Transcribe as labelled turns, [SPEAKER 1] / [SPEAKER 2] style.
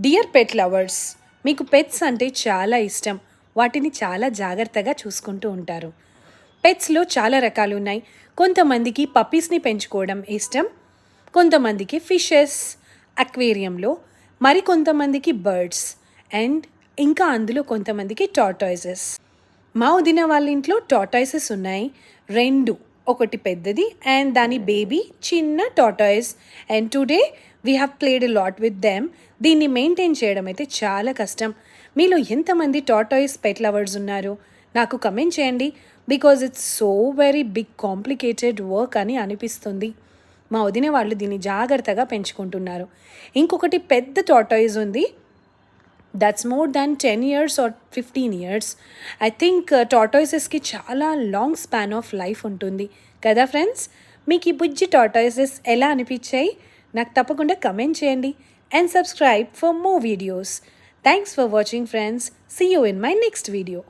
[SPEAKER 1] Dear pet lovers, మీకు pets అంటే చాలా ఇష్టం. వాటిని చాలా జాగ్రత్తగా చూసుకుంటూ ఉంటారు. పెట్స్లో చాలా రకాలు ఉన్నాయి. కొంతమందికి పప్పీస్ని పెంచుకోవడం ఇష్టం, కొంతమందికి ఫిషెస్ అక్వేరియంలో, మరి కొంతమందికి బర్డ్స్ అండ్ ఇంకా అందులో కొంతమందికి టార్టాయిజెస్. మా వదిన వాళ్ళ ఇంట్లో టార్టాయిసెస్ ఉన్నాయి, రెండు. ఒకటి పెద్దది అండ్ దాని బేబీ చిన్న tortoise. And today we have played a lot with them. దీన్ని మెయింటైన్ చేయడం అయితే చాలా కష్టం. మీలో ఎంతమంది టార్టాయిస్ పెట్ లవర్స్ ఉన్నారు నాకు కమెంట్ చేయండి. Because it's so very big complicated work అని అనిపిస్తుంది. మా వదిన వాళ్ళు దీన్ని జాగ్రత్తగా పెంచుకుంటున్నారు. ఇంకొకటి పెద్ద టార్టాయిస్ ఉంది, that's more than 10 years or 15 years. I think టార్టాయిసెస్కి చాలా లాంగ్ స్పాన్ ఆఫ్ లైఫ్ ఉంటుంది కదా ఫ్రెండ్స్. మీకు ఈ బుజ్జి టార్టాయిసెస్ ఎలా అనిపించాయి నాకు తప్పకుండా కమెంట్ చేయండి and subscribe for more videos. Thanks for watching friends. See you in my next video.